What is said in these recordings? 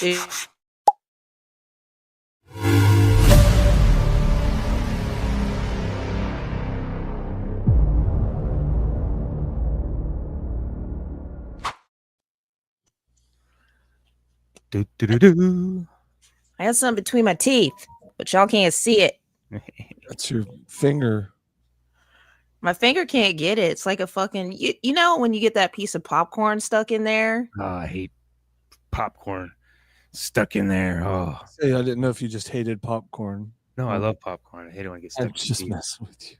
I have something between my teeth, but y'all can't see it. That's your finger. My finger can't get it. It's like a fucking, you know, when you get that piece of popcorn stuck in there. Oh, I hate popcorn stuck in there. Oh, Say, I didn't know if you just hated popcorn. No, I love popcorn. I hate it when it gets stuck. I'm just messing with you.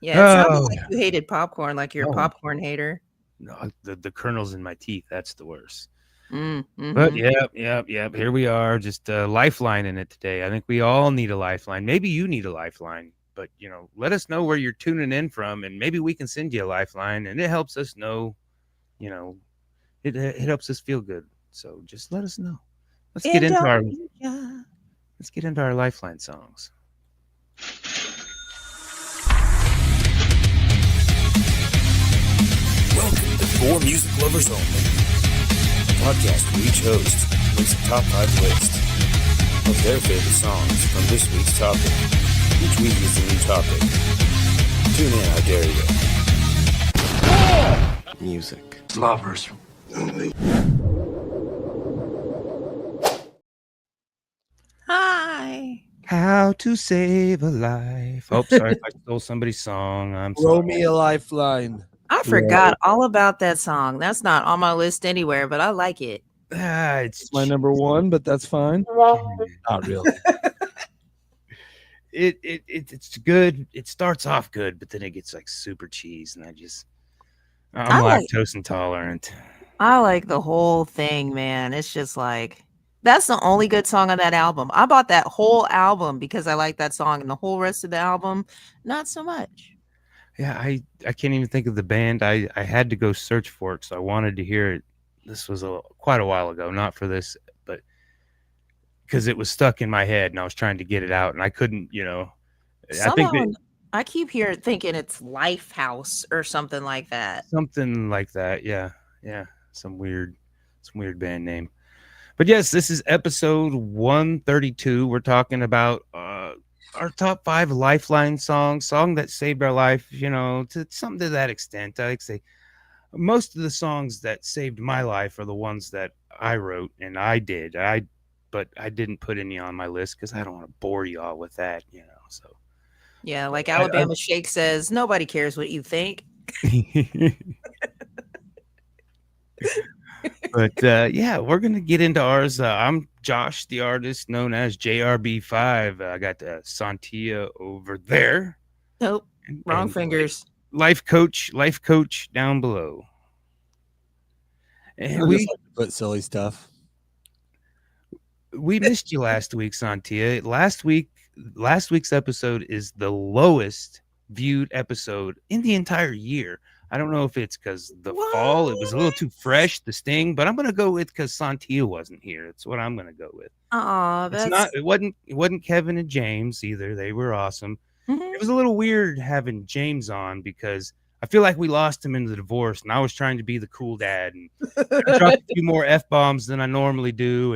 Yeah, it sounded like you hated popcorn, like you're a popcorn hater. No, the kernels in my teeth, that's the worst. Mm-hmm. But yep. Here we are, just a lifeline in it today. I think we all need a lifeline. Maybe you need a lifeline, but let us know where you're tuning in from, and maybe we can send you a lifeline, and it helps us know, it helps us feel good. So just let us know. Let's get into our lifeline songs. Welcome to For Music Lovers Only, a podcast where each host makes a top 5 list of their favorite songs from this week's topic. Each week is a new topic. Tune in, I dare you. Music Lovers Only. Hi. How to Save a Life. Oh, sorry if I stole somebody's song. I'm sorry. Throw me a lifeline. I forgot all about that song. That's not on my list anywhere, but I like it. It's my number one, but that's fine. Not really. It's good. It starts off good, but then it gets like super cheese, and I'm lactose intolerant. I like the whole thing, man. It's just like, that's the only good song on that album. I bought that whole album because I like that song, and the whole rest of the album, not so much. Yeah, I can't even think of the band. I had to go search for it because I wanted to hear it. This was quite a while ago, not for this, but because it was stuck in my head and I was trying to get it out and I couldn't, I keep thinking it's Lifehouse or something like that. Something like that, yeah. Some weird band name. But yes, this is episode 132. We're talking about our top 5 lifeline song that saved our life, to something to that extent. I like to say most of the songs that saved my life are the ones that I wrote, and I did. But I didn't put any on my list because I don't want to bore you all with that, So yeah, like Alabama Shake says, nobody cares what you think. But we're gonna get into ours. I'm Josh, the artist known as JRB5. I got Sontia over there. Nope, wrong fingers. Life coach down below. And we put silly stuff. We missed you last week, Sontia. Last week's episode is the lowest viewed episode in the entire year. I don't know if it's because fall, it was a little too fresh, the sting, but I'm gonna go with because Sontia wasn't here. That's what I'm gonna go with. It wasn't Kevin and James either. They were awesome. Mm-hmm. It was a little weird having James on because I feel like we lost him in the divorce, and I was trying to be the cool dad and I dropped a few more F-bombs than I normally do,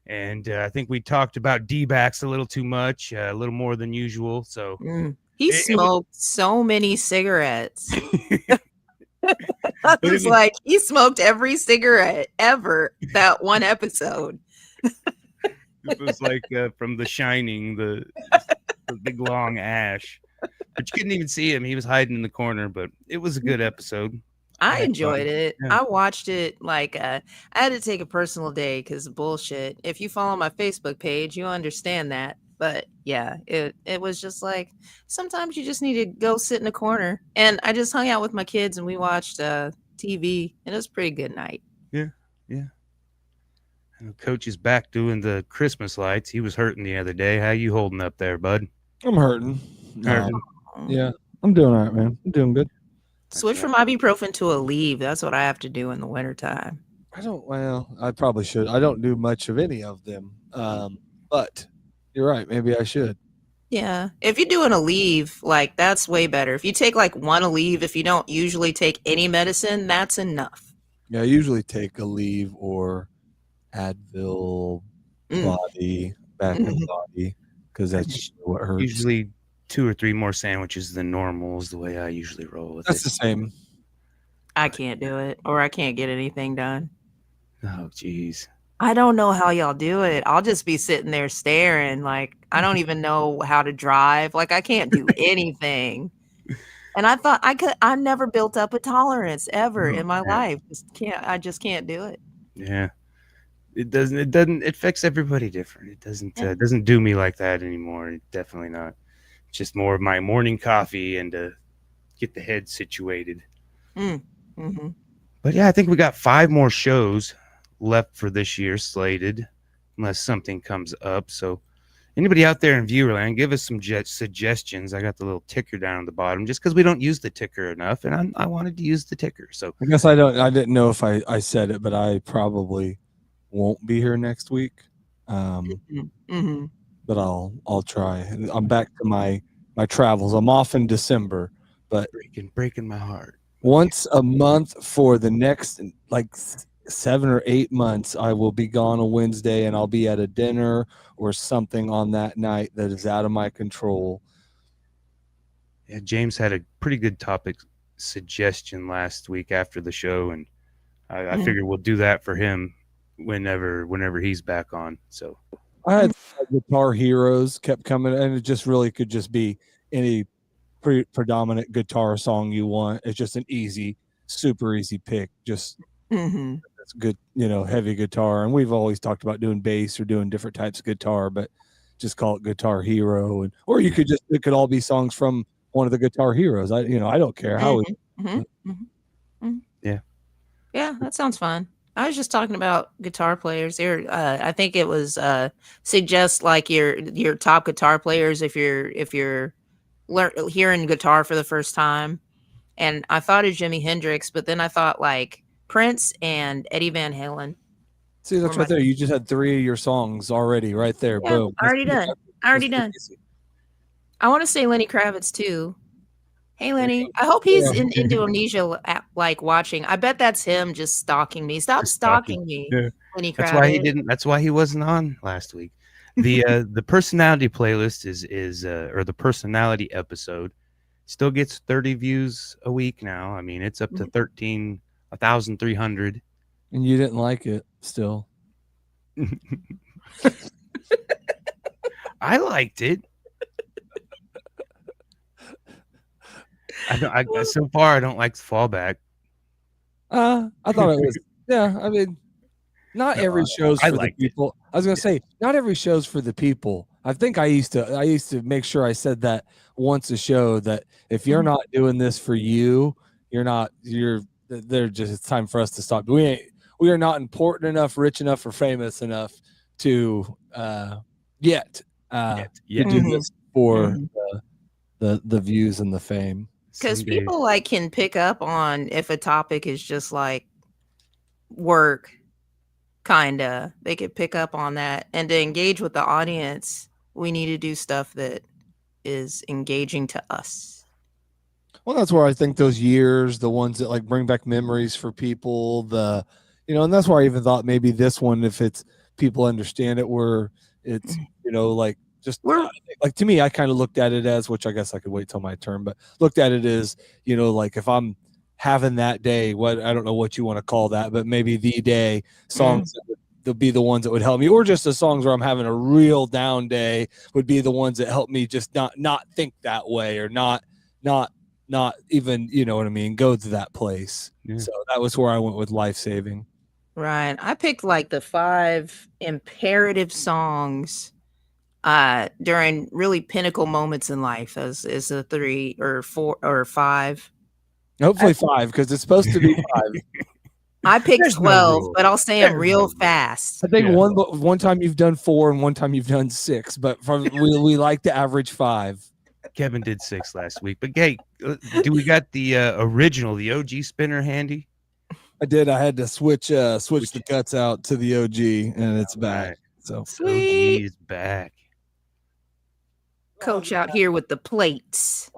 and I think we talked about D-backs a little too much, a little more than usual. So he smoked so many cigarettes. It's like he smoked every cigarette ever that one episode. It was like from The Shining, the big long ash. But you couldn't even see him. He was hiding in the corner, but it was a good episode. I enjoyed it. Yeah. I watched it like I had to take a personal day because of bullshit. If you follow my Facebook page, you understand that. But yeah, it was just like sometimes you just need to go sit in a corner. And I just hung out with my kids and we watched TV, and it was a pretty good night. Yeah. And Coach is back doing the Christmas lights. He was hurting the other day. How you holding up there, bud? I'm hurting. Yeah, I'm doing all right, man. I'm doing good. Switch from ibuprofen to Aleve. That's what I have to do in the wintertime. I probably should. I don't do much of any of them. But you're right. Maybe I should. Yeah. If you do an Aleve, like that's way better. If you take like one Aleve, if you don't usually take any medicine, that's enough. Yeah, I usually take Aleve or Advil, body, back and body, because that's what hurts. Usually 2 or 3 more sandwiches than normal is the way I usually roll with That's it. the same. I can't do it, or I can't get anything done. Oh, jeez. I don't know how y'all do it. I'll just be sitting there staring. Like, I don't even know how to drive. Like, I can't do anything. And I thought I never built up a tolerance ever in my life. I just can't do it. Yeah. It affects everybody different. It doesn't do me like that anymore. Definitely not. It's just more of my morning coffee and to get the head situated. Mm-hmm. But yeah, I think we got 5 more shows left for this year slated, unless something comes up. So anybody out there in Viewerland, give us some suggestions. I got the little ticker down at the bottom just because we don't use the ticker enough, and I wanted to use the ticker. So I guess I didn't know if I said it, but I probably won't be here next week. But I'll try. I'm back to my travels. I'm off in December, but breaking my heart. Once a month for the next 7 or 8 months, I will be gone on Wednesday, and I'll be at a dinner or something on that night that is out of my control. Yeah, James had a pretty good topic suggestion last week after the show, and I figured we'll do that for him whenever he's back on. So I had guitar heroes kept coming, and it just really could just be any predominant guitar song you want. It's just an super easy pick. Just that's good, heavy guitar. And we've always talked about doing bass or doing different types of guitar, but just call it Guitar Hero. Or you could it could all be songs from one of the Guitar Heroes. I don't care how. Yeah, that sounds fun. I was just talking about guitar players here. I think it was suggest like your top guitar players if you're hearing guitar for the first time. And I thought of Jimi Hendrix, but then I thought like Prince and Eddie Van Halen. See, that's right there. You just had 3 of your songs already right there. Yeah, Boom. Already done. I want to say Lenny Kravitz too. Hey Lenny, I hope he's in Indonesia like watching. I bet that's him just stalking me. Stop stalking me, Lenny Kravitz. That's why he wasn't on last week. The personality playlist is or the personality episode still gets 30 views a week now. I mean, it's up to 1,300. And you didn't like it still. I liked it. So far I don't like the fallback. I thought it was I mean, not every show's for the people. I was gonna say not every show's for the people. I think I used to make sure I said that once a show, that if you're not doing this for you, it's time for us to stop. We are not important enough, rich enough, or famous enough to yet do this for the views and the fame. Because people can pick up on if a topic is just like work, kinda. They could pick up on that, and to engage with the audience, we need to do stuff that is engaging to us. Well, that's where I think those years, the ones that bring back memories for people, and that's where I even thought maybe this one, if it's people understand it, where it's to me, I kind of looked at it as, which I guess I could wait till my turn, but looked at it as, if I'm having that day, I don't know what you want to call that, but maybe the day songs they'll be the ones that would help me, or just the songs where I'm having a real down day would be the ones that help me just not think that way, or not even, what I mean, go to that place. Yeah. So that was where I went with life saving. Right. I picked the 5 imperative songs during really pinnacle moments in life as a 3 or 4 or 5. Hopefully 5, because it's supposed to be 5. I picked 12, but I'll say them real fast. I think one time you've done 4 and one time you've done 6, but we like to average 5. Kevin did 6 last week, but hey, do we got the original, the OG spinner handy? I did. I had to switch the guts out to the OG, and it's back. Right. So sweet. OG is back. Coach out here with the plates.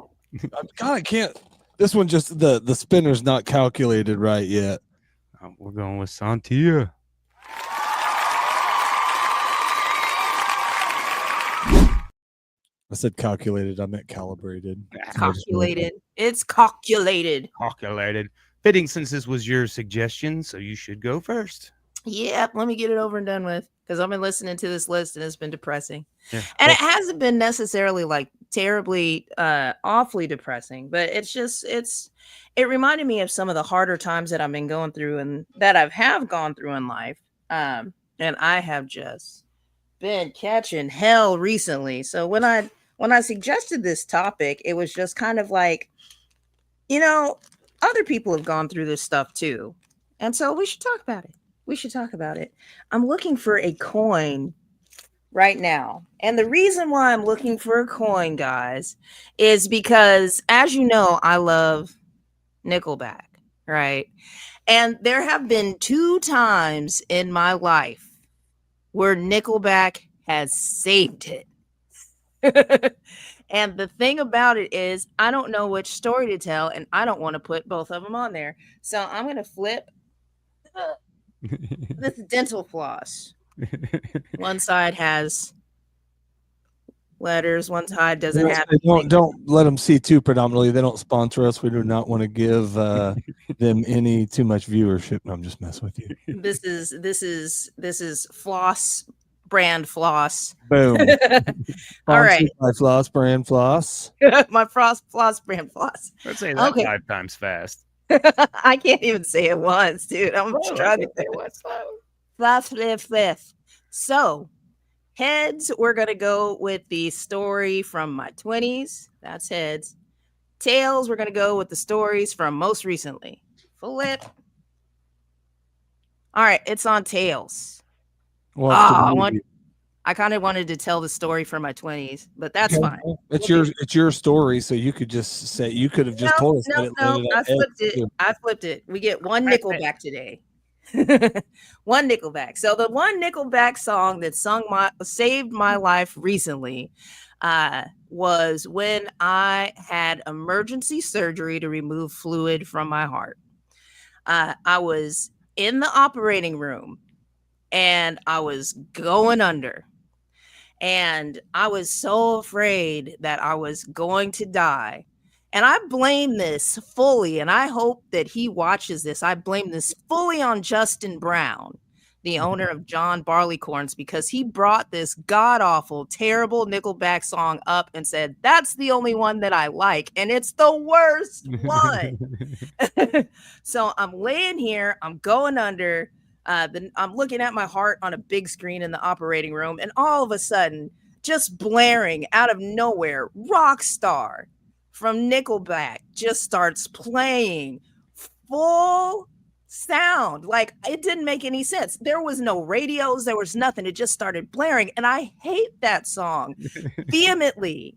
God, I can't. This one just the spinner's not calculated right yet. We're going with Sontia. I said calculated. I meant calibrated. Calculated. It's calculated. Calculated. Fitting, since this was your suggestion, so you should go first. Yep, let me get it over and done with, because I've been listening to this list and it's been depressing. Yeah. And it hasn't been necessarily like terribly awfully depressing, but it reminded me of some of the harder times that I've been going through and that have gone through in life. And I have just been catching hell recently. So when I suggested this topic, it was just kind of like, other people have gone through this stuff too. And so we should talk about it. I'm looking for a coin right now. And the reason why I'm looking for a coin, guys, is because, as you know, I love Nickleback, right? And there have been 2 times in my life where Nickleback has saved it. And the thing about it is, I don't know which story to tell, and I don't want to put both of them on there. So I'm going to flip this dental floss. One side has letters, one side doesn't have. Don't let them see too predominantly. They don't sponsor us. We do not want to give them any too much viewership. No, I'm just messing with you. This is floss brand floss. Boom. All right. My floss brand floss. My floss brand floss. Let's say that Okay. 5 times fast. I can't even say it once, dude. I'm struggling. Fifth. So, heads, we're going to go with the story from my 20s. That's heads. Tails, we're going to go with the stories from most recently. Flip. All right, it's on tails. Well, I kind of wanted to tell the story from my 20s, but that's fine. It's your story, so you could just say you could have just told us. No, I flipped it. We get one Nickleback today. One Nickleback. So the one Nickleback song that saved my life recently was when I had emergency surgery to remove fluid from my heart. I was in the operating room and I was going under. And I was so afraid that I was going to die. And I blame this fully, and I hope that he watches this. I blame this fully on Justin Brown, the owner of John Barleycorns, because he brought this god-awful, terrible Nickleback song up and said, that's the only one that I like, and it's the worst one. So I'm laying here, I'm going under, I'm looking at my heart on a big screen in the operating room, and all of a sudden, just blaring out of nowhere, Rockstar from Nickleback just starts playing full sound. Like, it didn't make any sense. There was no radios, there was nothing. It just started blaring, and I hate that song vehemently.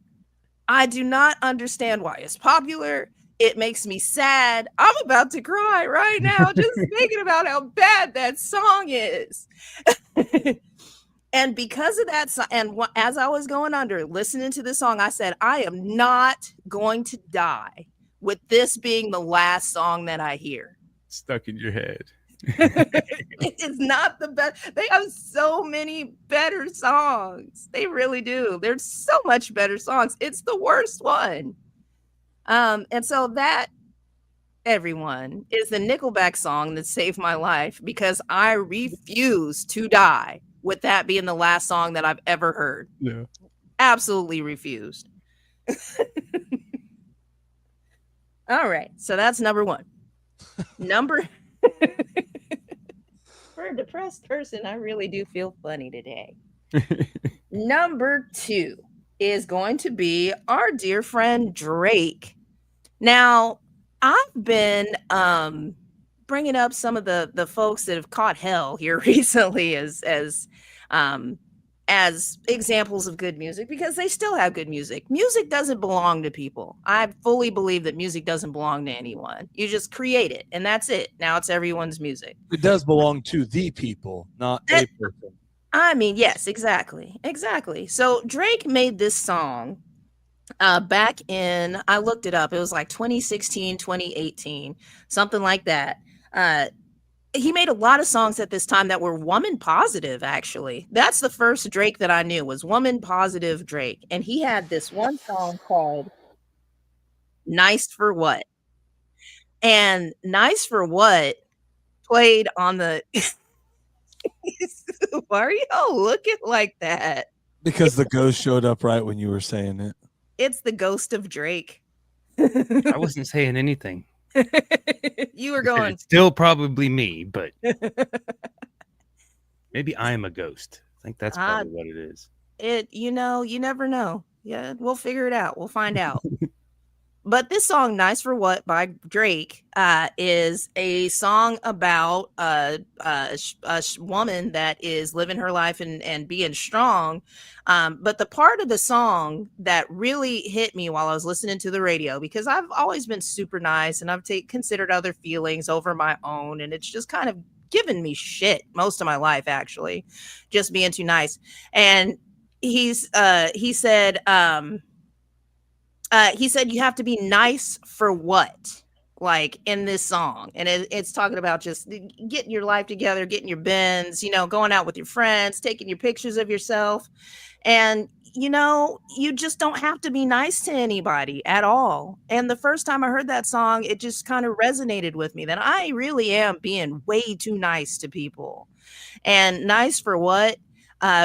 I do not understand why it's popular. It makes me sad. I'm about to cry right now just thinking about how bad that song is. And because of that, and as I was going under, listening to this song, I said, I am not going to die with this being the last song that I hear. Stuck in your head. It is not the best. They have so many better songs. They really do. There's so much better songs. It's the worst one. And so that, everyone, is the Nickleback song that saved my life, because I refuse to die with that being the last song that I've ever heard. Yeah. Absolutely refused. All right. So that's number 1. For a depressed person, I really do feel funny today. Number 2 is going to be our dear friend Drake. Now, I've been bringing up some of the folks that have caught hell here recently as examples of good music, because they still have good music. Music doesn't belong to people. I fully believe that music doesn't belong to anyone. You just create it, and that's it. Now it's everyone's music. It does belong to the people, not a person. I mean, yes, exactly. So Drake made this song back in, I looked it up, it was like 2016, 2018, something like that. he made a lot of songs at this time that were woman positive, actually. That's the first Drake that I knew was woman positive Drake. And he had this one song called Nice for What? And Nice for What played on the why are y'all looking like that? Because the ghost showed up right when you were saying it. It's the ghost of Drake. I wasn't saying anything. You were going. It's still probably me, but maybe I am a ghost. I think that's probably what it is. You never know. Yeah, we'll figure it out. We'll find out. But this song, Nice for What by Drake, is a song about a woman that is living her life and being strong. But the part of the song that really hit me while I was listening to the radio, because I've always been super nice and I've considered other feelings over my own. And it's just kind of given me shit most of my life, actually, just being too nice. And he said, you have to be nice for what? Like in this song. And it's talking about just getting your life together, getting your bins, going out with your friends, taking your pictures of yourself. And, you just don't have to be nice to anybody at all. And the first time I heard that song, it just kind of resonated with me that I really am being way too nice to people. And nice for what?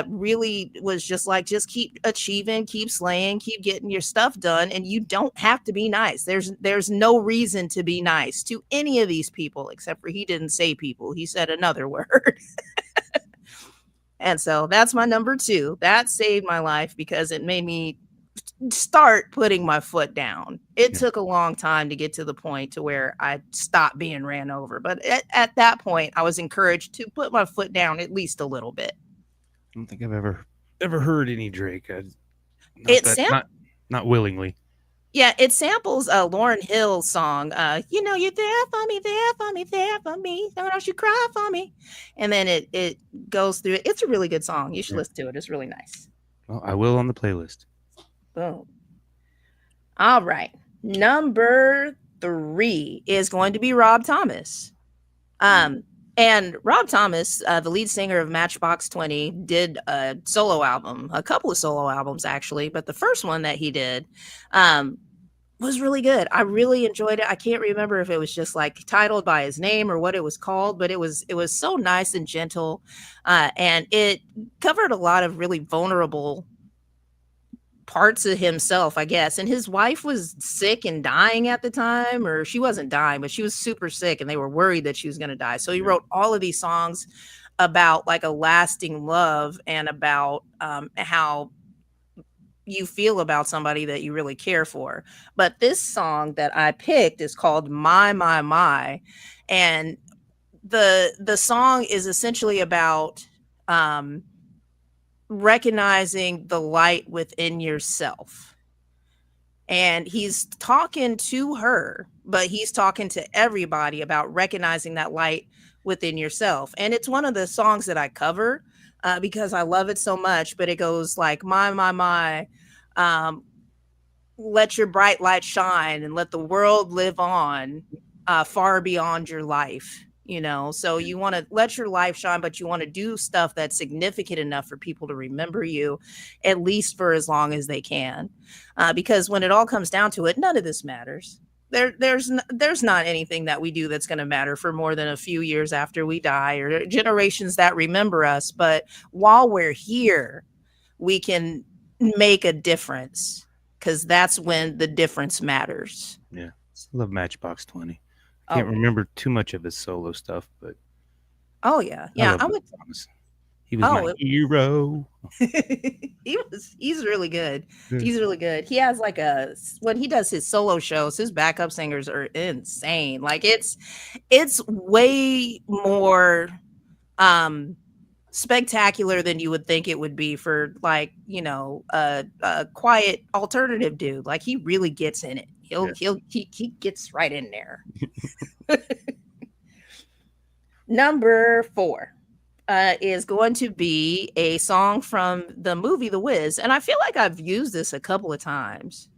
Really was just like, just keep achieving, keep slaying, keep getting your stuff done. And you don't have to be nice. There's no reason to be nice to any of these people, except for he didn't say people. He said another word. And so that's my number 2. That saved my life because it made me start putting my foot down. It took a long time to get to the point to where I stopped being ran over. But at that point, I was encouraged to put my foot down at least a little bit. I don't think I've ever heard any Drake. Not willingly. Yeah, it samples Lauryn Hill's song. You're there for me, there for me, there for me. Don't you cry for me. And then it goes through it. It's a really good song. You should listen to it. It's really nice. Well, I will on the playlist. Boom. All right. Number 3 is going to be Rob Thomas. And Rob Thomas, the lead singer of Matchbox 20, did a solo album, a couple of solo albums, actually. But the first one that he did was really good. I really enjoyed it. I can't remember if it was just like titled by his name or what it was called, but it was so nice and gentle. And it covered a lot of really vulnerable parts of himself, I guess. And his wife was sick and dying at the time, or she wasn't dying, but she was super sick and they were worried that she was going to die. So he wrote all of these songs about like a lasting love and about how you feel about somebody that you really care for. But this song that I picked is called My. And the song is essentially about recognizing the light within yourself. And he's talking to her, but he's talking to everybody about recognizing that light within yourself. And it's one of the songs that I cover because I love it so much. But it goes like, my, let your bright light shine and let the world live on far beyond your life. So you want to let your life shine, but you want to do stuff that's significant enough for people to remember you, at least for as long as they can. Because when it all comes down to it, none of this matters. There's not anything that we do that's going to matter for more than a few years after we die or generations that remember us. But while we're here, we can make a difference because that's when the difference matters. Yeah. I love Matchbox 20. Can't remember too much of his solo stuff, but yeah, Thomas. He was my hero. He's really good. He's really good. He has like when he does his solo shows, his backup singers are insane. Like it's way more spectacular than you would think it would be for like, a quiet alternative dude. Like he really gets in it. He gets right in there. Number 4 is going to be a song from the movie The Wiz. And I feel like I've used this a couple of times.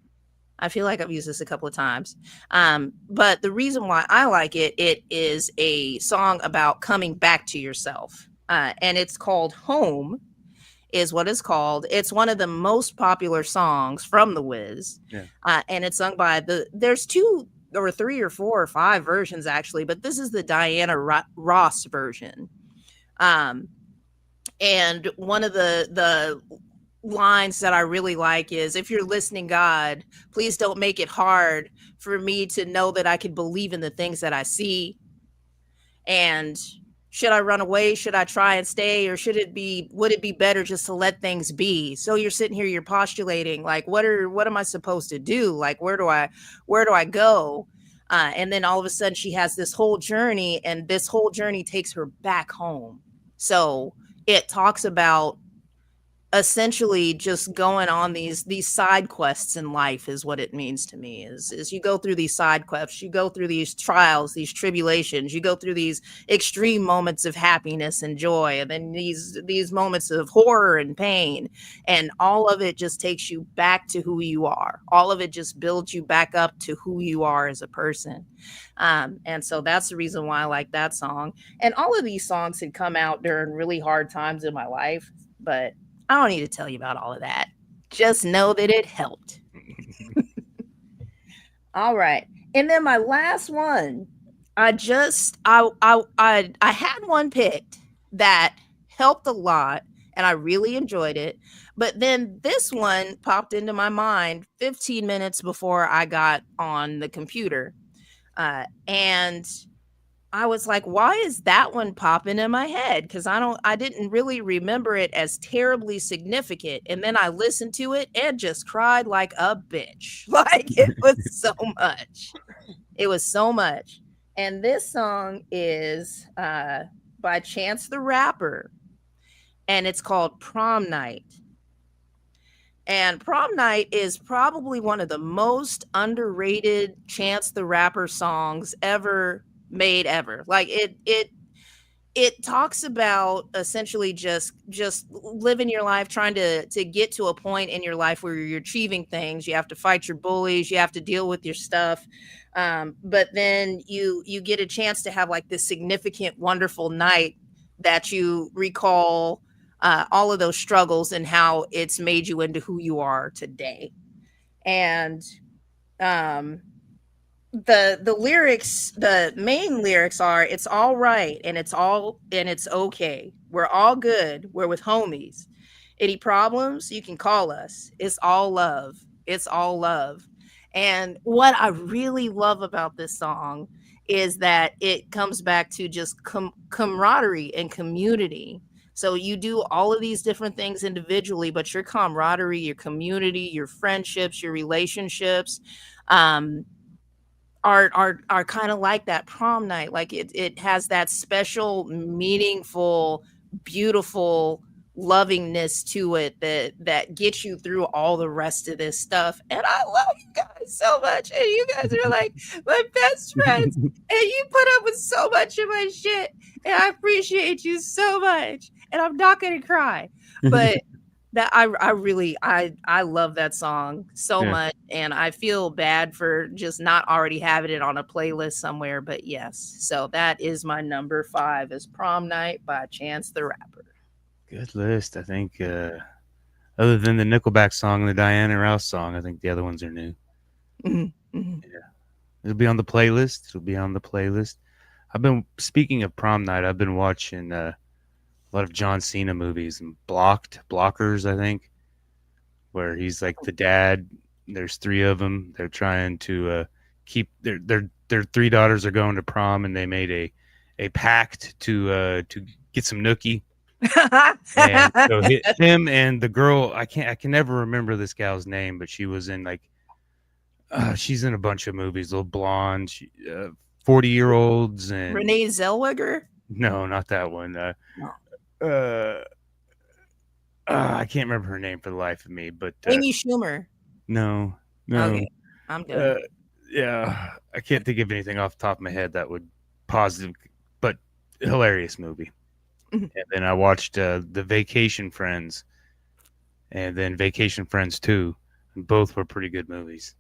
I feel like I've used this a couple of times. But the reason why I like it, it is a song about coming back to yourself. And it's called Home, is what it's called. It's one of the most popular songs from The Wiz. Yeah. And it's sung by there's 2 or 3 or 4 or 5 versions actually, but this is the Diana Ross version. And one of the lines that I really like is, if you're listening, God, please don't make it hard for me to know that I can believe in the things that I see. And should I run away? Should I try and stay? Or would it be better just to let things be? So you're sitting here, you're postulating, like, what am I supposed to do? Like, where do I go? And then all of a sudden she has this whole journey, and this whole journey takes her back home. So it talks about essentially just going on these side quests in life, is what it means to me. Is you go through these side quests, you go through these trials, these tribulations, you go through these extreme moments of happiness and joy, and then these moments of horror and pain, and all of it just takes you back to who you are. All of it just builds you back up to who you are as a person. And so that's the reason why I like that song. And all of these songs had come out during really hard times in my life, but I don't need to tell you about all of that. Just know that it helped. All right. And then my last one, I had one picked that helped a lot and I really enjoyed it. But then this one popped into my mind 15 minutes before I got on the computer. And I was like, why is that one popping in my head? Because I didn't really remember it as terribly significant. And then I listened to it and just cried like a bitch. Like, it was so much. It was so much. And this song is by Chance the Rapper. And it's called Prom Night. And Prom Night is probably one of the most underrated Chance the Rapper songs ever made ever. Like, it talks about essentially just living your life, trying to get to a point in your life where you're achieving things. You have to fight your bullies, you have to deal with your stuff, but then you get a chance to have like this significant, wonderful night that you recall all of those struggles and how it's made you into who you are today. And the lyrics, the main lyrics are, it's all right and it's okay. We're all good. We're with homies. Any problems, you can call us. It's all love. It's all love. And what I really love about this song is that it comes back to just camaraderie and community. So you do all of these different things individually, but your camaraderie, your community, your friendships, your relationships, are kind of like that prom night. Like it has that special, meaningful, beautiful lovingness to it that gets you through all the rest of this stuff. And I love you guys so much. And you guys are like my best friends. And you put up with so much of my shit. And I appreciate you so much. And I'm not gonna cry. But that I love that song so much, and I feel bad for just not already having it on a playlist somewhere. But yes, so that is my number 5 is Prom Night by Chance the Rapper. Good list. I think other than the Nickleback song and the Diana Ross song, I think the other ones are new. Mm-hmm. Mm-hmm. Yeah, it'll be on the playlist. I've been, speaking of Prom Night, I've been watching a lot of John Cena movies and Blockers, I think, where he's like the dad. There's 3 of them. They're trying to keep their 3 daughters are going to prom, and they made a pact to get some nookie. And so him and the girl, I can never remember this gal's name, but she was in like she's in a bunch of movies, little blonde, 40-year-olds, and Renee Zellweger. No, not that one. No. I can't remember her name for the life of me, but Amy Schumer. No. Okay, I'm done. Yeah, I can't think of anything off the top of my head that would positive, but hilarious movie. And then I watched the Vacation Friends, and then Vacation Friends 2, and both were pretty good movies.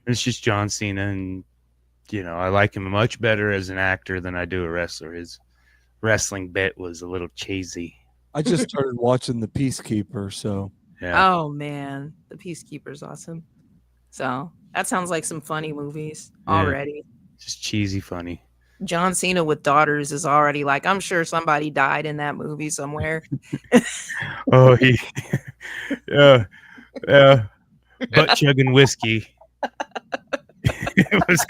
It's just John Cena, and I like him much better as an actor than I do a wrestler. His wrestling bit was a little cheesy. I just started watching The Peacekeeper, so Yeah. Oh man, The Peacekeeper's awesome. So that sounds like some funny movies already. Just cheesy funny. John Cena with daughters is already like, I'm sure somebody died in that movie somewhere. Oh, yeah, butt chugging whiskey. It was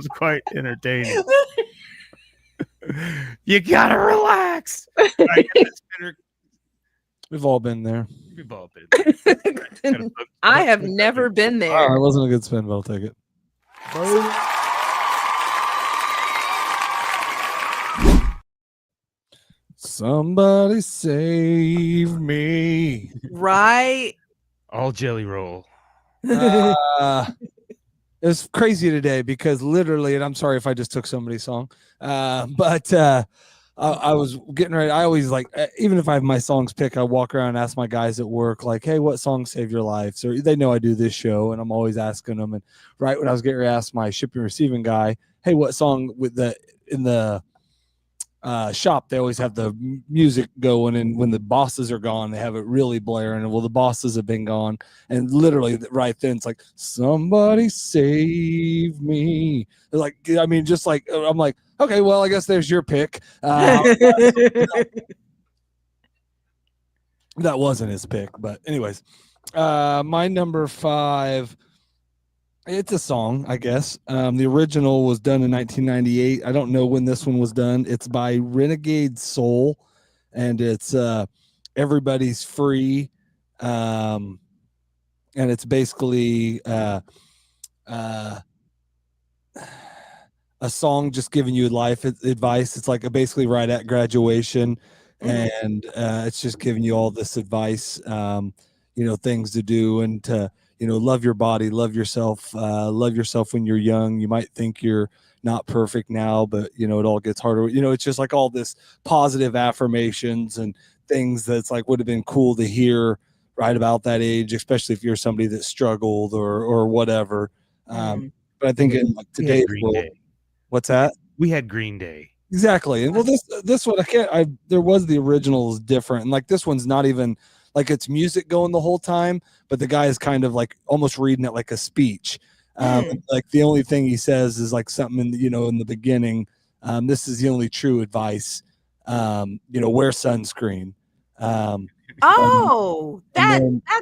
quite entertaining. You gotta relax. we've all been there. We've all been. I have never been there. Oh, it wasn't a good spin, but I'll take it. Somebody save me. Right? All Jelly Roll. It's crazy today because literally, and I'm sorry if I just took somebody's song, but I was getting ready. I always like, even if I have my songs picked, I walk around and ask my guys at work, like, hey, what song saved your life? So they know I do this show, and I'm always asking them. And right when I was getting ready to ask my shipping and receiving guy, hey, what song in the shop, they always have the music going, and when the bosses are gone, they have it really blaring. Well, the bosses have been gone, and literally right then it's like, somebody save me. They're like, I mean, just like, I'm like, okay, well, I guess there's your pick. That wasn't his pick, but anyways, my number 5, it's a song, I guess. The original was done in 1998. I don't know when this one was done. It's by Renegade Soul, and it's Everybody's Free. And it's basically a song just giving you life advice. It's like basically right at graduation, and it's just giving you all this advice, things to do and to, love your body, love yourself when you're young. You might think you're not perfect now, but it all gets harder. It's just like all this positive affirmations and things that's like would have been cool to hear right about that age, especially if you're somebody that struggled or whatever. But I think in like today's world, what's that? We had Green Day. Exactly. And well, this one there was the original is different, and like this one's not even like it's music going the whole time, but the guy is kind of like almost reading it like a speech. Like the only thing he says is like something in the beginning. This is the only true advice. Wear sunscreen. That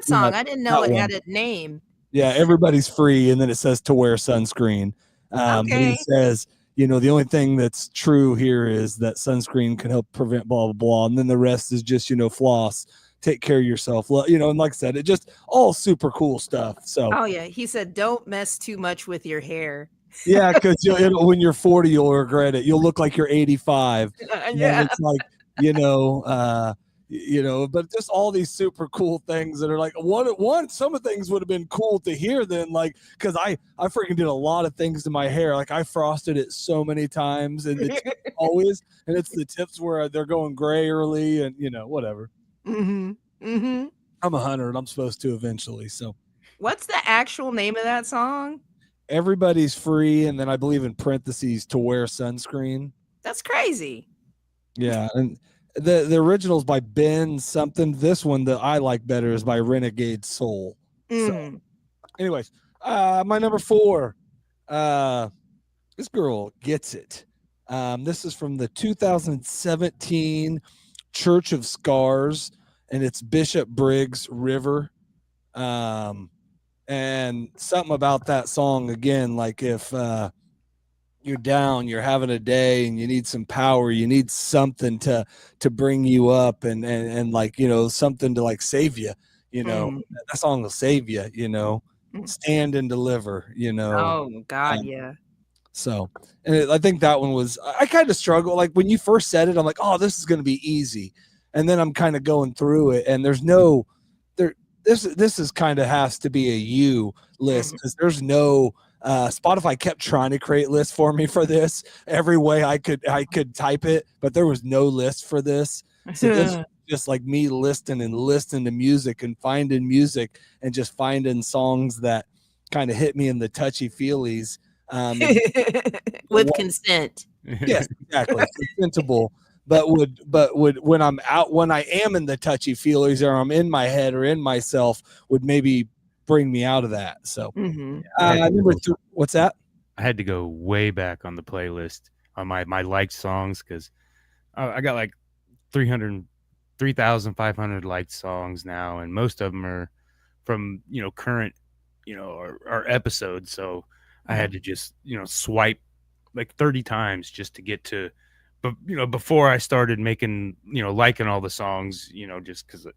song. I didn't know it had a name. Yeah, everybody's free, and then it says to wear sunscreen. And he says, the only thing that's true here is that sunscreen can help prevent blah blah blah, and then the rest is just floss. Take care of yourself, and like I said, it just all super cool stuff. So he said don't mess too much with your hair. Yeah, because when you're 40 you'll regret it. You'll look like you're 85. Yeah, it's like but just all these super cool things that are like some of the things would have been cool to hear then, like because I freaking did a lot of things to my hair. Like I frosted it so many times, and it's always, and it's the tips where they're going gray early, and whatever. I'm 100 and I'm supposed to eventually. So what's the actual name of that song? Everybody's Free, and then I believe in parentheses to wear sunscreen. That's crazy. Yeah, and the original's by Ben something. This one that I like better is by Renegade Soul. So, anyways, my number 4, this girl gets it. This is from the 2017 Church of Scars, and it's Bishop Briggs River. And something about that song again, like if you're down, you're having a day and you need some power, you need something to bring you up, and like something to like save you, that song will save you, stand and deliver, Oh God, yeah. So, and I think that one was, I kind of struggle. Like when you first said it, I'm like, oh, this is going to be easy. And then I'm kind of going through it, and there's no, this is kind of has to be a you list, because there's no, Spotify kept trying to create lists for me for this every way I could type it, but there was no list for this. So this was just like me listening to music and finding music and just finding songs that kind of hit me in the touchy feelies. With consent. Yes, exactly. Consentable. But would when I am in the touchy feelies, or I'm in my head or in myself, would maybe bring me out of that. So number 3, what's that? I had to go way back on the playlist on my liked songs, because I got like 3,500 liked songs now, and most of them are from current our episodes. So I had to just swipe like 30 times just to get to, but before I started making liking all the songs, just because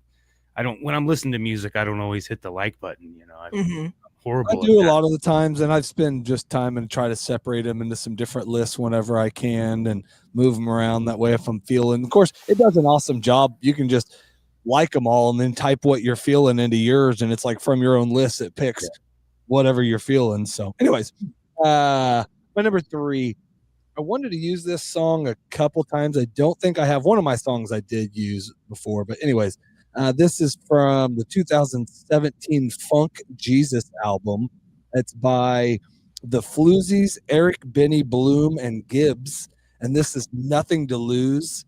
I don't, when I'm listening to music, I don't always hit the like button. I'm horrible. I do a lot of the times, and I spend just time and try to separate them into some different lists whenever I can and move them around that way if I'm feeling. Of course, it does an awesome job. You can just like them all and then type what you're feeling into yours, and it's like from your own list, it picks whatever you're feeling. So anyways, my number 3, I wanted to use this song a couple times. I don't think I have one of my songs I did use before, but anyways, this is from the 2017 Funk Jesus album. It's by the Floozies, Eric, Benny, Bloom, and Gibbz, and this is Nothing to Lose.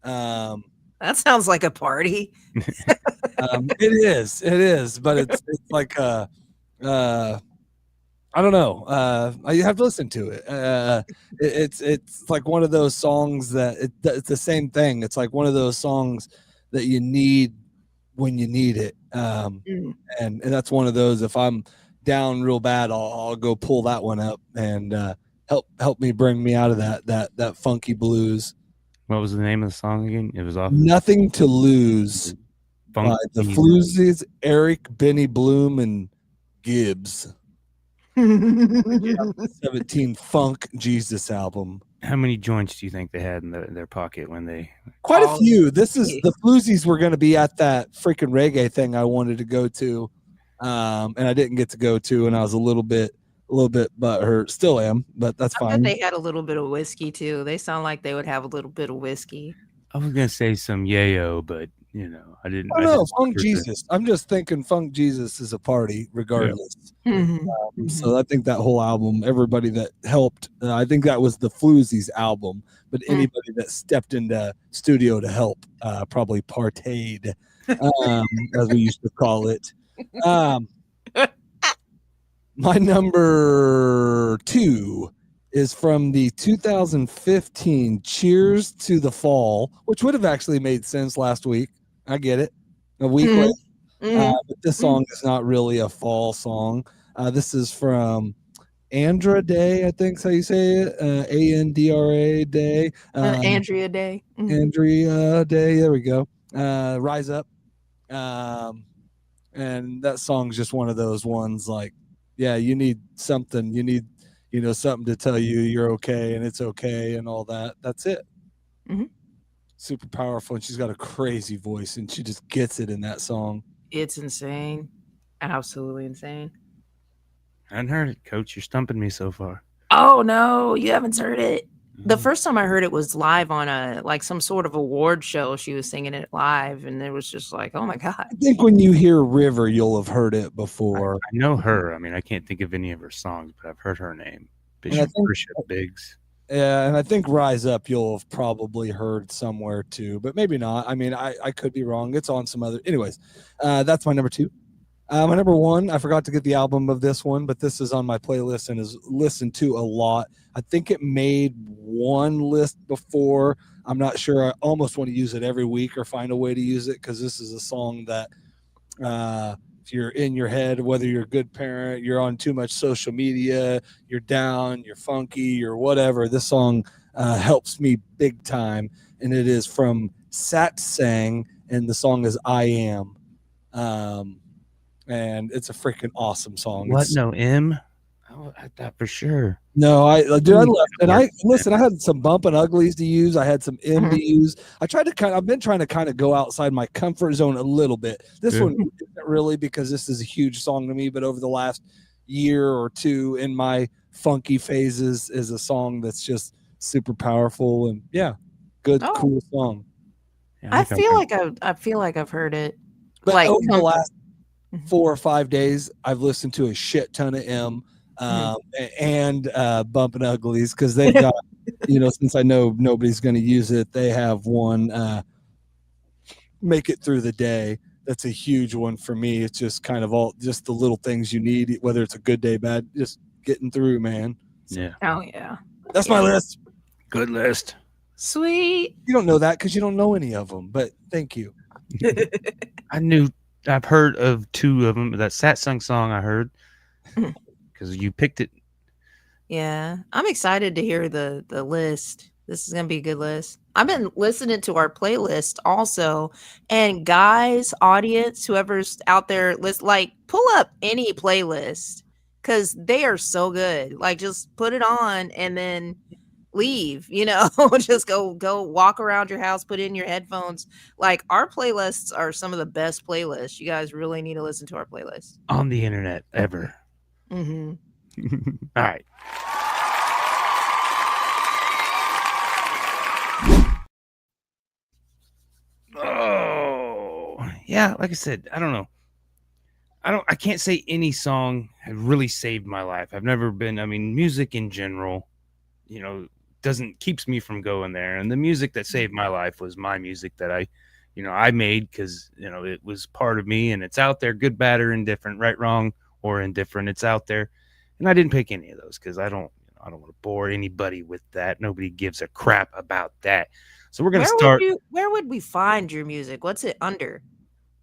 That sounds like a party. It is, but it's like I don't know. You have to listen to it. It's like one of those songs that it's the same thing. It's like one of those songs that you need when you need it. And that's one of those. If I'm down real bad, I'll go pull that one up and help me bring me out of that funky blues. What was the name of the song again? It was off Nothing to Lose by the Floozies, Eric, Benny, Bloom, and Gibbz. 17 Funk Jesus album. How many joints do you think they had in their pocket when they? Quite a few. This is the Floozies were going to be at that freaking reggae thing I wanted to go to, and I didn't get to go to, and I was a little bit butthurt. Still am, but that's fine. I bet they had a little bit of whiskey too. They sound like they would have a little bit of whiskey. I was gonna say some yayo, but I didn't. Oh no, Funk Jesus. I'm just thinking Funk Jesus is a party regardless. Yeah. So I think that whole album, everybody that helped, I think that was the Floozies album, but anybody that stepped into studio to help probably partayed, as we used to call it. My number 2 is from the 2015 Cheers to the Fall, which would have actually made sense last week. I get it. A week later. But this song is not really a fall song. This is from Andrea Day, I think is how you say it. Andra Day. Andrea Day. Andrea Day. There we go. Rise Up. And that song's just one of those ones like, yeah, you need something. You need, something to tell you you're okay and it's okay and all that. That's it. Super powerful, and she's got a crazy voice, and she just gets it in that song. It's insane. Absolutely insane. I hadn't heard it, Coach. You're stumping me so far. Oh no, you haven't heard it. The first time I heard it was live on some sort of award show. She was singing it live, and it was just like, oh my god. I think when you hear River, you'll have heard it before. I know her. I mean, I can't think of any of her songs, but I've heard her name. Bishop Briggs. Yeah, and I think Rise Up you'll have probably heard somewhere too, but maybe not. I mean, I could be wrong. It's on some other. Anyways, that's my number 2. My number 1, I forgot to get the album of this one, but this is on my playlist and is listened to a lot. I think it made one list before. I'm not sure. I almost want to use it every week or find a way to use it because this is a song that if you're in your head, whether you're a good parent, you're on too much social media, you're down, you're funky, you're whatever, this song helps me big time. And it is from Satsang, and the song is I Am. And it's a freaking awesome song. What? No M? Oh, I thought for sure. No, I left, and I had some bump and uglies to use. I had some M to use. I've been trying to kind of go outside my comfort zone a little bit. This one isn't really because this is a huge song to me, but over the last year or two in my funky phases is a song that's just super powerful and cool song. Yeah, I feel like I've heard it. But like over the last 4 or 5 days, I've listened to a shit ton of M and Bumpin' Uglies, because they've got, since I know nobody's going to use it, they have one, Make It Through the Day. That's a huge one for me. It's just kind of just the little things you need, whether it's a good day, bad, just getting through, man. So, yeah. Oh yeah. That's my list. Good list. Sweet. You don't know that because you don't know any of them, but thank you. I've heard of 2 of them. That Satsang song I heard because you picked it. Yeah, I'm excited to hear the list. This is gonna be a good list. I've been listening to our playlist also, and guys, audience, whoever's out there, pull up any playlist because they are so good. Like, just put it on and then leave. Just go walk around your house, put in your headphones. Like, our playlists are some of the best playlists. You guys really need to listen to our playlist On the internet ever. Mm-hmm. All right. Oh, yeah. Like I said, I don't know. I can't say any song has really saved my life. I've never been, music in general, keeps me from going there. And the music that saved my life was my music that I made because, it was part of me and it's out there, good, bad, or indifferent, right, wrong, or indifferent. It's out there. And I didn't pick any of those because I don't want to bore anybody with that. Nobody gives a crap about that. So we're going to start. Where would we find your music? What's it under?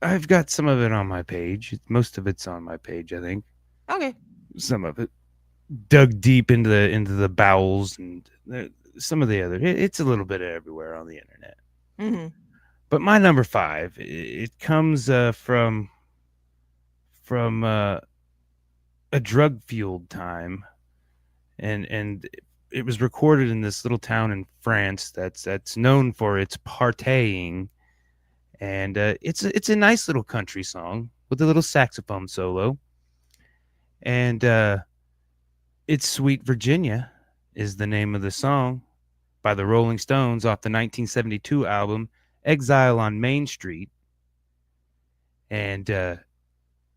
I've got some of it on my page. Most of it's on my page, I think. Okay. Some of it dug deep into the bowels, and some of the other. It's a little bit everywhere on the internet. Mm-hmm. But my number 5, it comes from a drug-fueled time, and it was recorded in this little town in France that's known for its partying. And it's a nice little country song with a little saxophone solo. And it's Sweet Virginia is the name of the song by the Rolling Stones off the 1972 album Exile on Main Street. And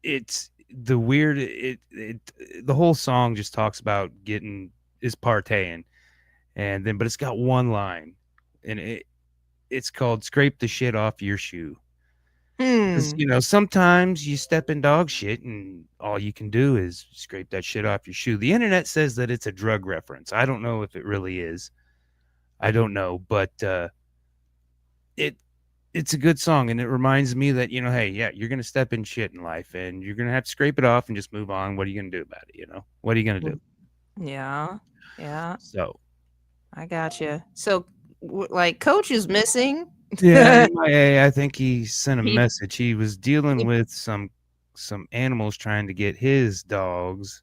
it's the weird, the whole song just talks about is partying. But it's got one line, and it's called Scrape the Shit Off Your Shoe. Sometimes you step in dog shit and all you can do is scrape that shit off your shoe. The internet says that it's a drug reference. I don't know if it really is. I don't know, but it's a good song, and it reminds me that, hey, yeah, you're going to step in shit in life and you're going to have to scrape it off and just move on. What are you going to do about it? What are you going to do? Yeah. Yeah. So I got you. So Coach is missing. Yeah, I think he sent a message. He was dealing with some animals trying to get his dogs.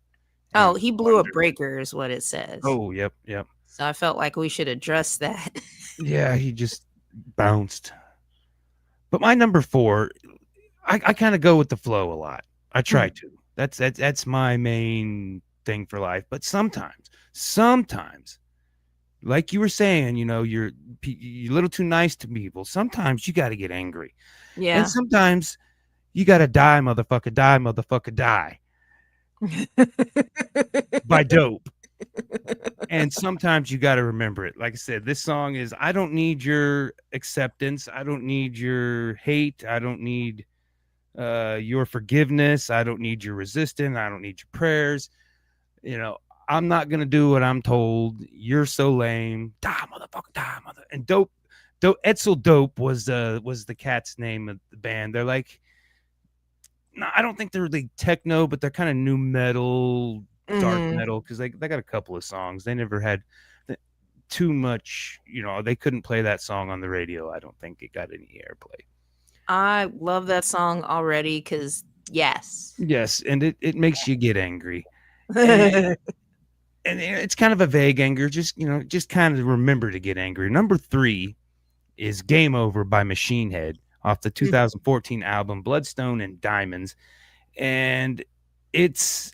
Oh, he blew a breaker is what it says. Oh, yep. So I felt like we should address that. Yeah, he just bounced. But my number 4, I kind of go with the flow a lot. I try to. That's my main thing for life. But sometimes, like you were saying, you're a little too nice to people. Sometimes you got to get angry. Yeah. And sometimes you got to die, motherfucker, die. By Dope. And sometimes you got to remember it. Like I said, this song is, I don't need your acceptance. I don't need your hate. I don't need your forgiveness. I don't need your resistance. I don't need your prayers. I'm not gonna do what I'm told. You're so lame. Die, motherfucker, die, mother. And Dope, Etzel Dope was the cat's name of the band. They're like, no, I don't think they're really techno, but they're kind of new metal, dark metal, because they got a couple of songs. They never had too much. They couldn't play that song on the radio. I don't think it got any airplay. I love that song already because yes, and it makes you get angry. And it's kind of a vague anger. Just kind of remember to get angry. Number 3 is Game Over by Machine Head off the 2014 album Bloodstone and Diamonds. And it's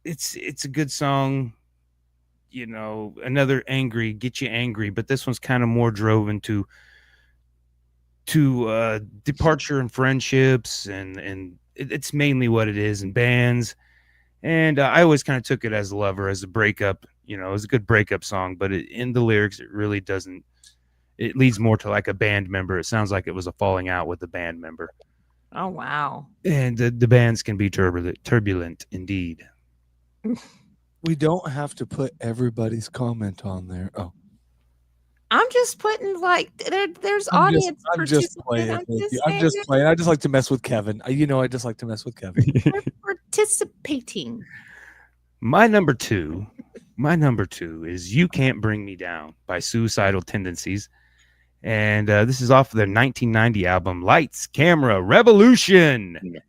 a good song. Another get you angry, but this one's kind of more drove into departure and friendships and it's mainly what it is in bands. And I always kind of took it as a lover, as a breakup. You know, it was a good breakup song, but in the lyrics, it really doesn't. It leads more to like a band member. It sounds like it was a falling out with a band member. Oh, wow. And the bands can be turbulent indeed. We don't have to put everybody's comment on there. Oh, I'm just putting like there's I'm audience. I'm just playing. I'm just playing. I just like to mess with Kevin. I just like to mess with Kevin. We're participating. My number two is "You Can't Bring Me Down" by Suicidal Tendencies, and this is off of their 1990 album "Lights, Camera, Revolution." Yeah.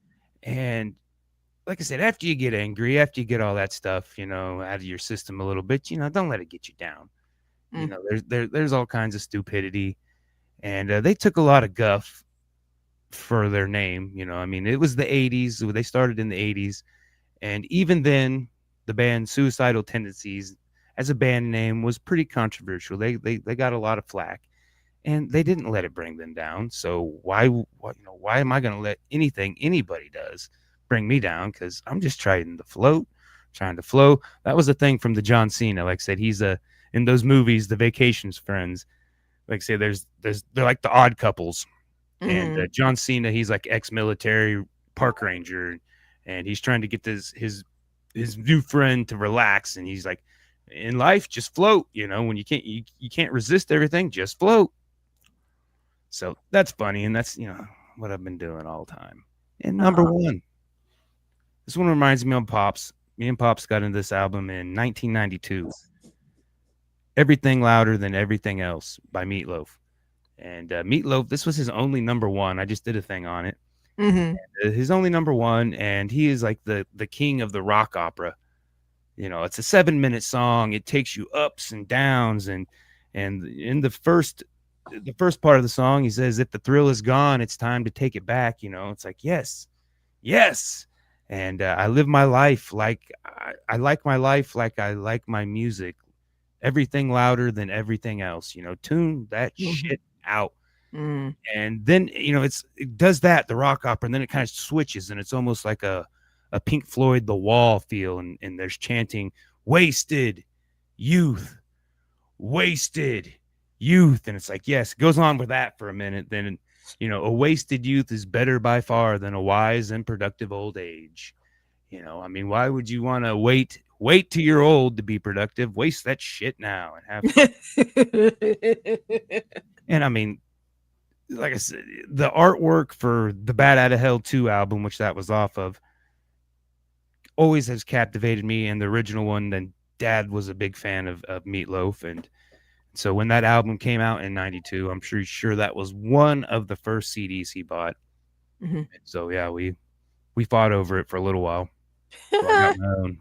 And like I said, after you get angry, after you get all that stuff, you know, out of your system a little bit, you know, don't let it get you down. You know, there's all kinds of stupidity, and they took a lot of guff for their name. You know, I mean, it was the 80s. They started in the 80s, and even then, the band Suicidal Tendencies as a band name was pretty controversial. They got a lot of flack, and they didn't let it bring them down. So why am I going to let anything anybody does bring me down? Because I'm just trying to float. That was a thing from the John Cena. Like I said, he's in those movies, the Vacations friends. Like I say, they're like the odd couples. Mm-hmm. And John Cena, he's like ex-military park ranger, and he's trying to get his new friend to relax, and he's like, in life, just float. You know, when you can't resist everything, just float. So that's funny, and that's, you know, what I've been doing all the time. And number one, this one reminds me of Pops. Me and Pops got into this album in 1992. Everything Louder Than Everything Else by Meatloaf. And Meatloaf, this was his only number one. I just did a thing on it. Mm-hmm. And, his only number one, and he is like the king of the rock opera. You know, it's a 7-minute song. It takes you ups and downs, and in the first part of the song, he says, "If the thrill is gone, it's time to take it back." You know, it's like, yes. And I live my life like I like my life like I like my music. Everything louder than everything else. You know, tune that shit out. Mm. And then, you know, it does that, the rock opera, and then it kind of switches, and it's almost like a Pink Floyd The Wall feel, and there's chanting, wasted youth, and it's like, yes, it goes on with that for a minute. Then, you know, a wasted youth is better by far than a wise and productive old age. You know, I mean, why would you want to wait till you're old to be productive? Waste that shit now and have fun. And I mean, like I said, the artwork for the Bat Outta Hell 2 album, which that was off of, always has captivated me. And the original one, then Dad was a big fan of Meatloaf. And so when that album came out in 92, I'm sure that was one of the first CDs he bought. Mm-hmm. So yeah, we fought over it for a little while. So I got my own.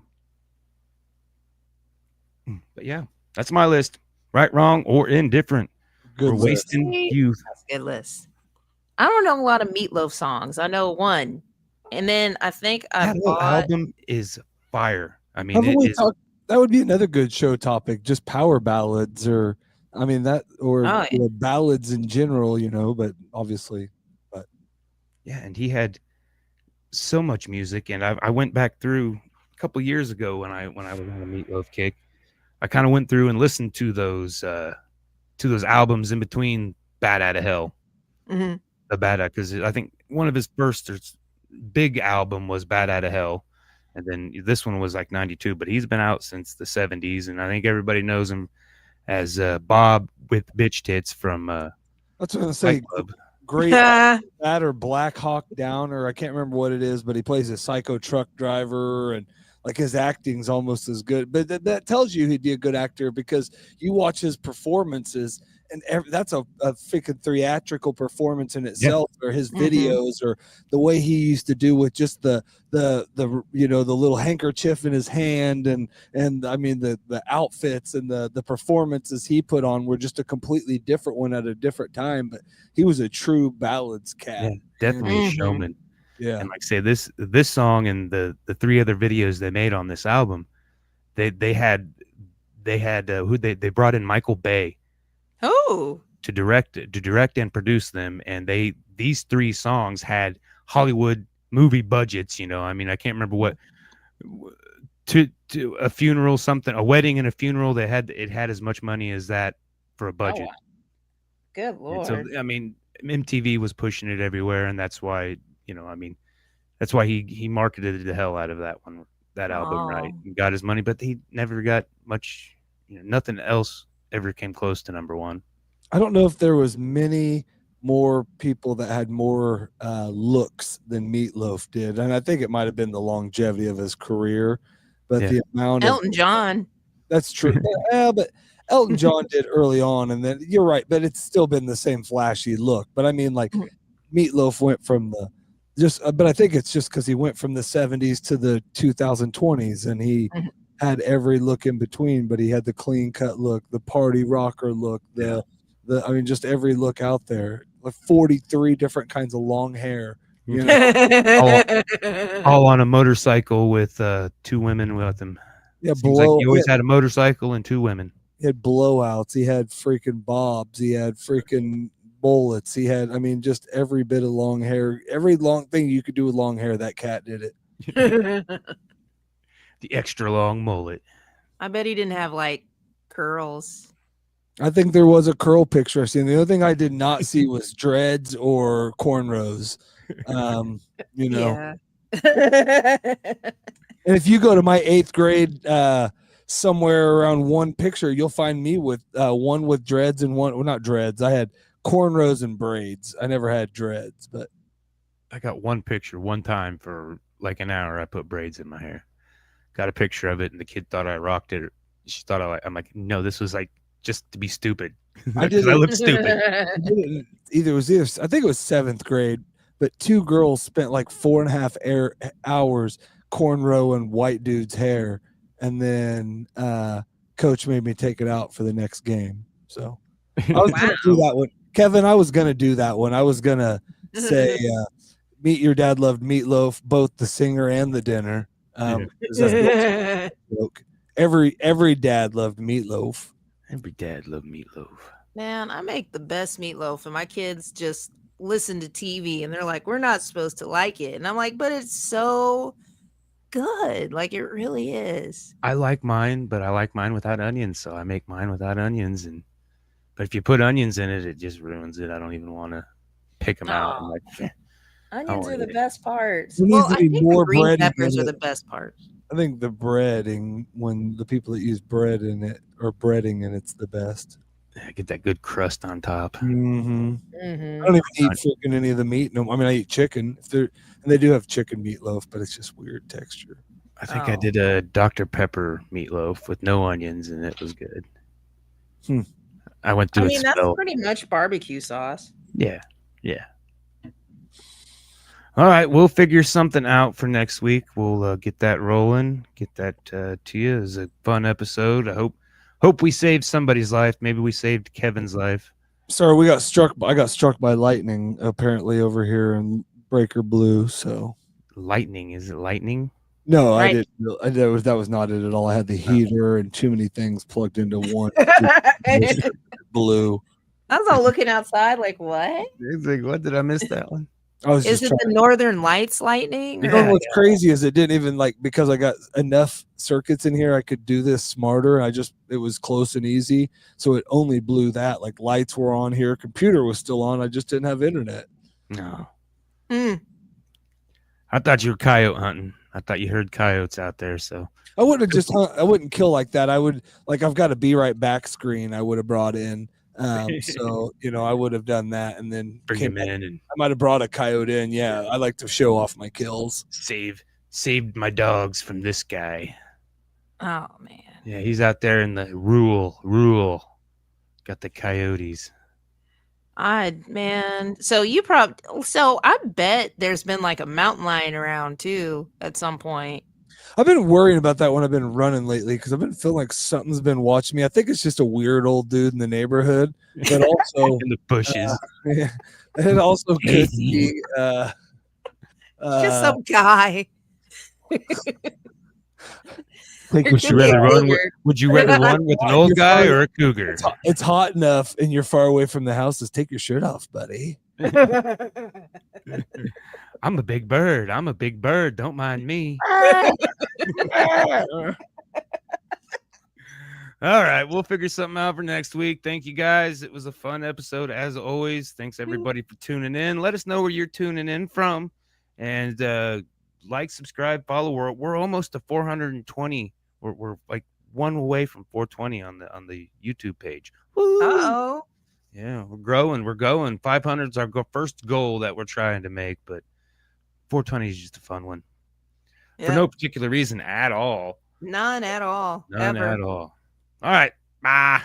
But yeah, that's my list. Right, wrong, or indifferent. Good. We're wasting youth. That's a good list. I don't know a lot of Meatloaf songs. I know one, and then I think that album is fire. I mean, that would be another good show topic. Just power ballads, or I mean that, or you know, ballads in general. You know, but obviously, but yeah, and he had so much music, and I went back through a couple years ago when I was on a Meatloaf kick. I kind of went through and listened to those albums in between Bat Outta Hell. Mm-hmm. The Bat Outta, because I think one of his first big album was Bat Outta Hell, and then this one was like 92. But he's been out since the 70s, and I think everybody knows him as Bob with bitch tits from. That's what I was gonna say. Great that or Black Hawk Down, or I can't remember what it is, but he plays a psycho truck driver, and like his acting's almost as good. But that tells you he'd be a good actor, because you watch his performances, and that's a freaking theatrical performance in itself. Yeah. Or his videos, or the way he used to do with just the you know, the little handkerchief in his hand, and I mean the outfits and the performances he put on were just a completely different one at a different time. But he was a true ballads cat. Yeah, definitely a showman. Yeah, and like I say, this song and the 3 other videos they made on this album, they brought in Michael Bay to direct and produce them, and these 3 songs had Hollywood movie budgets. I mean, I can't remember what to a funeral, something, a wedding and a funeral. It had as much money as that for a budget. wow. Good And Lord. so, I mean, MTV was pushing it everywhere, and that's why, that's why he marketed the hell out of that album, right? He got his money, but he never got much. Nothing else ever came close to number one. I don't know if there was many more people that had more looks than Meatloaf did, and I think it might have been the longevity of his career, but the amount Elton John. That's true. But Elton John did early on, and then you're right, but it's still been the same flashy look. But I mean, like Meatloaf went from but I think it's just because he went from the 70s to the 2020s, and he had every look in between. But he had the clean cut look, the party rocker look, just every look out there. Like 43 different kinds of long hair. All on a motorcycle with 2 women with him. Yeah, Seems like he always had a motorcycle and 2 women. He had blowouts. He had freaking bobs. He had freaking bullets. He had, just every bit of long hair. Every long thing you could do with long hair, that cat did it. The extra long mullet. I bet he didn't have like curls. I think there was a curl picture I seen. The other thing I did not see was dreads or cornrows. Yeah. And if you go to my 8th grade, somewhere around one picture, you'll find me with one with dreads and one, well, not dreads. I had cornrows and braids. I never had dreads, but I got one picture one time for like an hour. I put braids in my hair. Got a picture of it, and the kid thought I rocked it. She thought I'm like, no, this was like just to be stupid. I look stupid. I think it was 7th grade, but 2 girls spent like 4.5 hours cornrow and white dude's hair, and then coach made me take it out for the next game. So I was gonna do that one, Kevin. I was gonna do that one. I was gonna say Meet Your Dad Loved Meatloaf, both the singer and the dinner. Every dad loved meatloaf. Every dad loved meatloaf. Man, I make the best meatloaf, and my kids just listen to TV, and they're like, "We're not supposed to like it," and I'm like, "But it's so good, like it really is." I like mine, but I like mine without onions, so I make mine without onions. But if you put onions in it, it just ruins it. I don't even want to pick them out. I'm like, onions are the best parts. Well, I think more green peppers are the best part. I think the breading, when the people that use bread in it or breading in it's the best. Get that good crust on top. Mm-hmm. Mm-hmm. I don't even eat freaking any of the meat. No, I eat chicken. And they do have chicken meatloaf, but it's just weird texture. I think I did a Dr. Pepper meatloaf with no onions, and it was good. I went through. That's pretty much barbecue sauce. Yeah. All right, we'll figure something out for next week. We'll get that rolling, get that to you. It was a fun episode. I hope we saved somebody's life. Maybe we saved Kevin's life. Sorry, I got struck by lightning apparently over here in Breaker Blue. So lightning? Is it lightning? No, right. I didn't. That was not it at all. I had the heater and too many things plugged into one. Blue. I was all looking outside like, what? What did I miss that one? Is it the Northern Lights lightning? You know what's crazy is it didn't even because I got enough circuits in here, I could do this smarter. It was close and easy. So it only blew that. Like lights were on here. Computer was still on. I just didn't have internet. No. I thought you were coyote hunting. I thought you heard coyotes out there. So I wouldn't have I wouldn't kill like that. I would I've got a Be Right Back screen I would have brought in. So I would have done that and then bring him in, and I might have brought a coyote in. Yeah, I like to show off my kills. Saved my dogs from this guy. Oh man. Yeah, he's out there in the rural. Got the coyotes. So I bet there's been like a mountain lion around too at some point. I've been worrying about that when I've been running lately because I've been feeling like something's been watching me. I think it's just a weird old dude in the neighborhood, but also in the bushes. And also could be just some guy. Would you rather run with an old guy or a cougar? It's hot enough, and you're far away from the house. Just take your shirt off, buddy. I'm a big bird. I'm a big bird. Don't mind me. All right, we'll figure something out for next week. Thank you guys. It was a fun episode as always. Thanks everybody for tuning in. Let us know where you're tuning in from, and like, subscribe, follow. We're almost to 420. We're like one away from 420 on the YouTube page. Uh-oh. Yeah, we're growing. We're going. 500 is our first goal that we're trying to make, but 420 is just a fun one for no particular reason at all. None at all. None ever. at all. All right. Bye.